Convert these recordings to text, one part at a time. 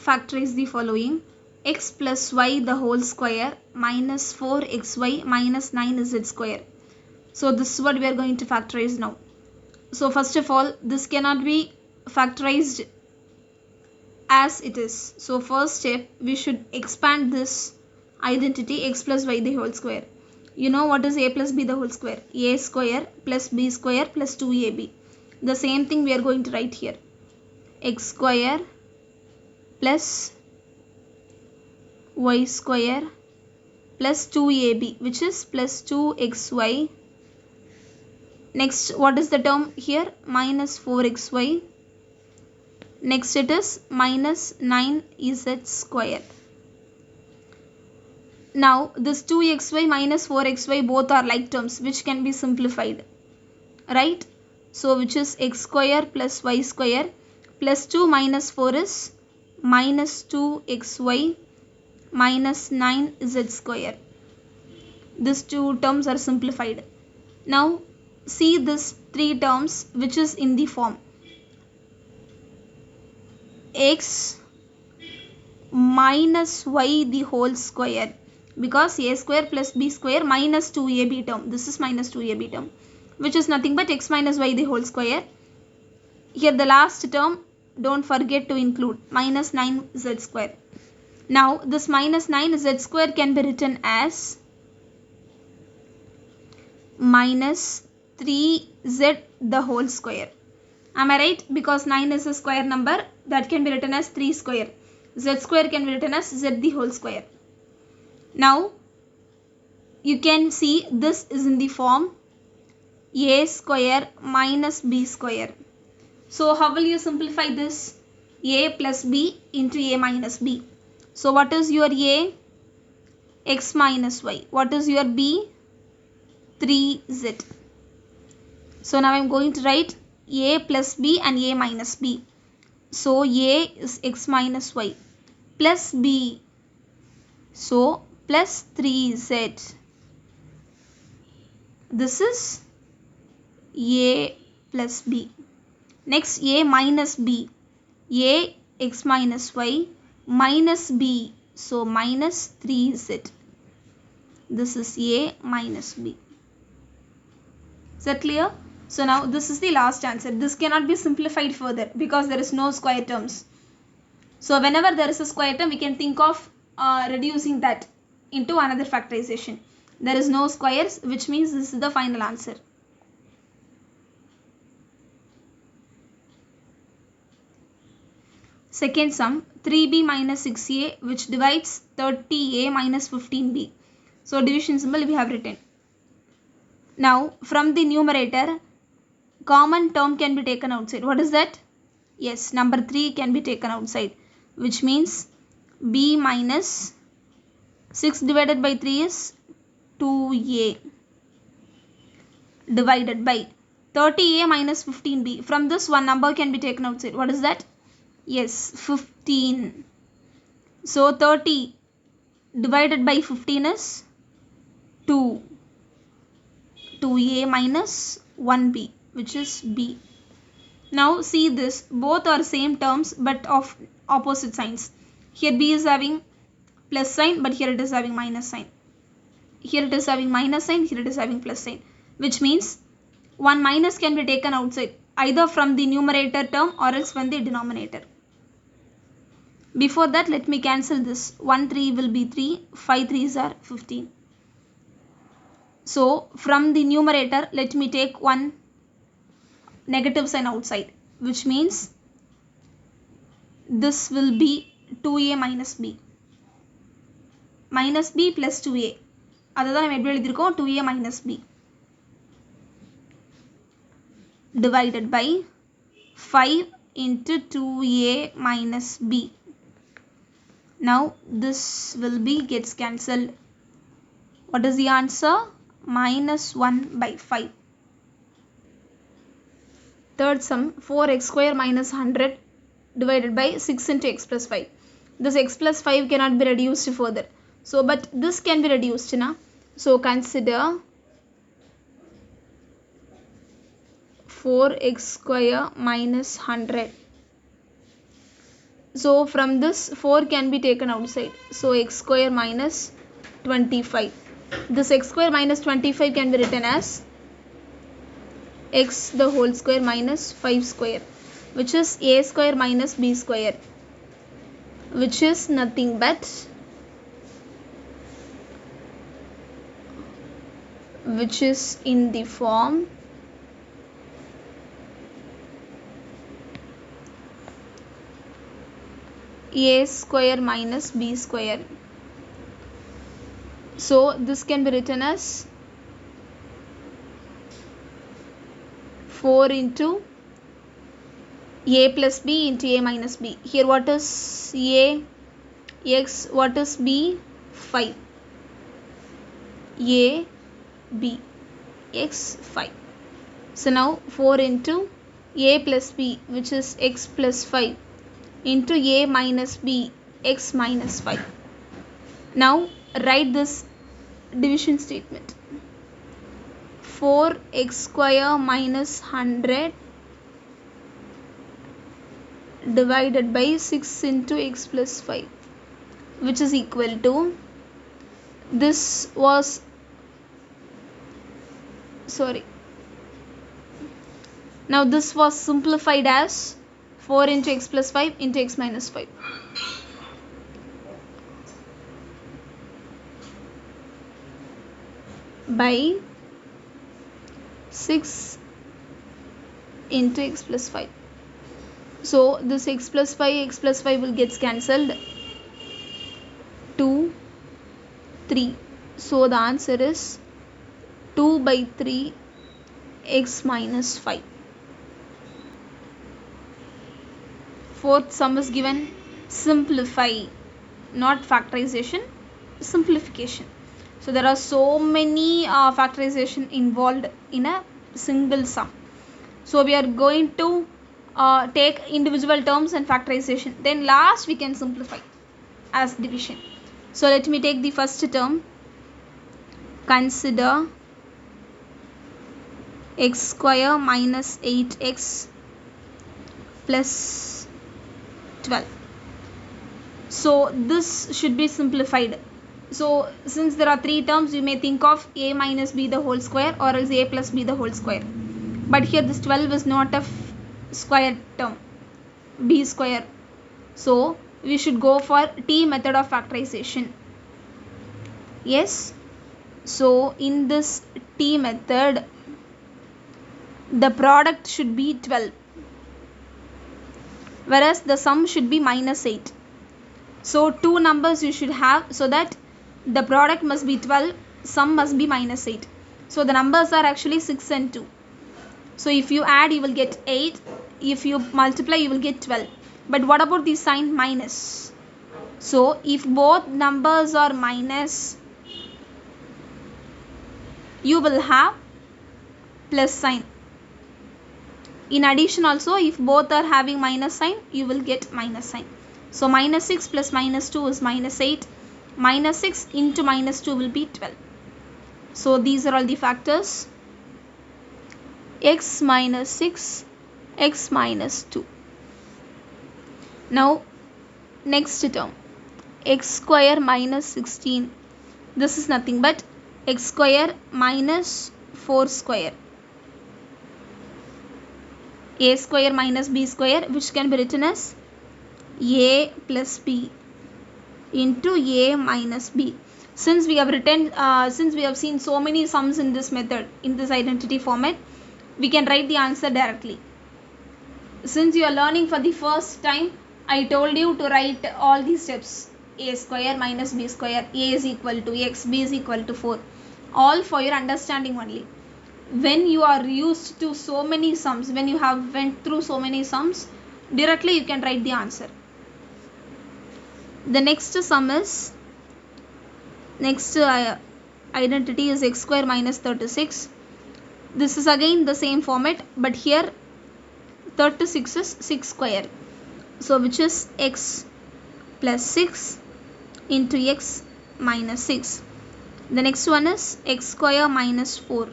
factorize the following. X plus y the whole square minus 4xy minus 9z square. So this is what we are going to factorize now. So first of all, this cannot be factorized as it is. So first step, we should expand this identity x plus y the whole square. You know what is a plus b the whole square? A square plus b square plus 2ab. The same thing we are going to write here. X square plus y square plus 2ab, which is plus 2xy. Next, what is the term here? Minus 4xy. Next it is minus 9z square. Now this 2xy minus 4xy both are like terms which can be simplified, right? So which is x square plus y square plus 2 minus 4 is minus 2xy minus 9z square. These two terms are simplified. Now see this three terms which is in the form x minus y the whole square, because a square plus b square minus 2ab term. This is minus 2ab term, which is nothing but x minus y the whole square. Here the last term, don't forget to include minus 9z square. Now this minus 9z square can be written as minus 3z the whole square. Am I right? Because 9 is a square number, that can be written as 3 square. Z square can be written as z the whole square. Now you can see this is in the form a square minus b square. So how will you simplify this? A plus b into a minus b. So what is your a? X minus y. What is your b? 3z. So now I am going to write a plus b and a minus b. So a is x minus y plus b. So plus 3z. This is a plus b. Next a minus b. A x minus y minus b. So minus 3z. This is a minus b. Is that clear? So now this is the last answer. This cannot be simplified further because there is no square terms. So whenever there is a square term, we can think of reducing that into another factorization. There is no squares, which means this is the final answer. Second sum, 3b minus 6a, which divides 30a minus 15b. So division symbol we have written. Now from the numerator, common term can be taken outside. What is that? Yes, number 3 can be taken outside, which means b minus 6 divided by 3 is 2a divided by 30a minus 15b. From this one number can be taken outside. What is that? Yes, 15. So 30 divided by 15 is 2. 2a minus 1b, which is b. Now see this, both are same terms but of opposite signs. Here b is having plus sign, but here it is having minus sign. Here it is having minus sign, here it is having plus sign, which means one minus can be taken outside, either from the numerator term or else from the denominator. Before that, let me cancel this. 1 3 will be 3, 5 3s are 15. So from the numerator, let me take one negative sign outside, which means this will be 2a minus b. Minus b plus 2a. அதுதான் நம்ம எப்படி எழுதிருக்கோம் 2a minus b divided by 5 into 2a minus b. Now this will be gets cancelled. What is the answer? Minus 1 by 5. Third sum, 4x square minus 100 divided by 6 into x plus 5. This x plus 5 cannot be reduced further. So, but this can be reduced. Na? So, consider 4x square minus 100 So from this 4 can be taken outside. So x square minus 25. This x square minus 25 can be written as x the whole square minus 5 square, which is a square minus b square, which is nothing but which is in the form a square minus b square. So this can be written as 4 into a plus b into a minus b. Here what is a? X. What is b? 5. A, b, x 5. So now 4 into a plus b, which is x plus 5, into a minus b, x minus 5. Now write this division statement. 4x square minus 100 divided by 6 into x plus 5, which is equal to, this was, now this was simplified as 4 into x plus 5 into x minus 5. By 6 into x plus 5. So this x plus 5 will get cancelled. 2, 3. So the answer is 2 by 3 x minus 5. Fourth sum is given. Simplify, not factorization, simplification. So there are so many factorization involved in a single sum. So we are going to take individual terms and factorization. Then last we can simplify as division. So let me take the first term. Consider x square minus 8x plus 12. So this should be simplified. So since there are 3 terms, you may think of a minus b the whole square or else a plus b the whole square. But here this 12 is not a square term, b square. So we should go for T method of factorization. Yes. So in this T method, the product should be 12, whereas the sum should be minus 8. So 2 numbers you should have, so that the product must be 12, sum must be minus 8. So the numbers are actually 6 and 2. So if you add, you will get 8. If you multiply, you will get 12. But what about the sign minus? So if both numbers are minus, you will have plus sign. In addition also, if both are having minus sign, you will get minus sign. So minus 6 plus minus 2 is minus 8. Minus 6 into minus 2 will be 12. So these are all the factors. X minus 6, x minus 2. Now next term, x square minus 16. This is nothing but x square minus 4 square. A square minus b square, which can be written as a plus b into a minus b. Since we have seen so many sums in this method, in this identity format, we can write the answer directly. Since you are learning for the first time, I told you to write all these steps. A square minus b square, a is equal to x, b is equal to 4. All for your understanding only. When you are used to so many sums, when you have went through so many sums, directly you can write the answer. The next sum is, identity is x square minus 36. This is again the same format, but here 36 is 6 square. So which is x plus 6 into x minus 6. The next one is x square minus 4.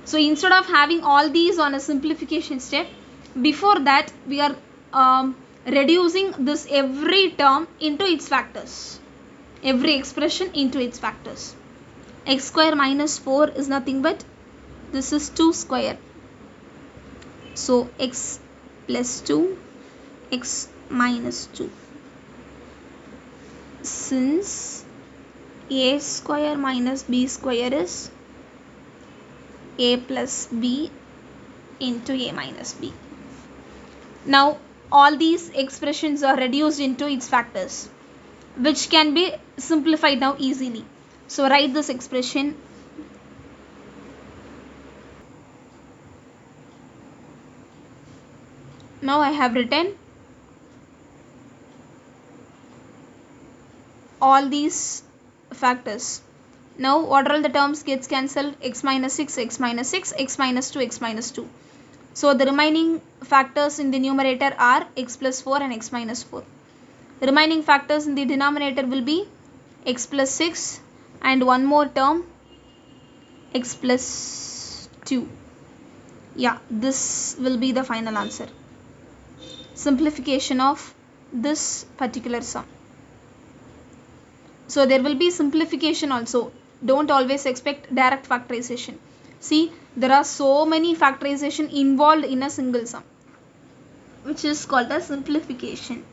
So instead of having all these on a simplification step, before that we are reducing this every term into its factors, every expression into its factors. X square minus 4 is nothing but this is 2 square. So x plus 2, x minus 2. Since a square minus b square is a plus b into a minus b. Now all these expressions are reduced into its factors, which can be simplified now easily. So write this expression. Now I have written all these factors. Now what are all the terms gets cancelled? X minus 6, x minus 6, x minus 2, x minus 2. So the remaining factors in the numerator are x plus 4 and x minus 4. The remaining factors in the denominator will be x plus 6 and one more term x plus 2. Yeah, this will be the final answer. Simplification of this particular sum. So there will be simplification also. Don't always expect direct factorization. See, there are so many factorization involved in a single sum, which is called as simplification.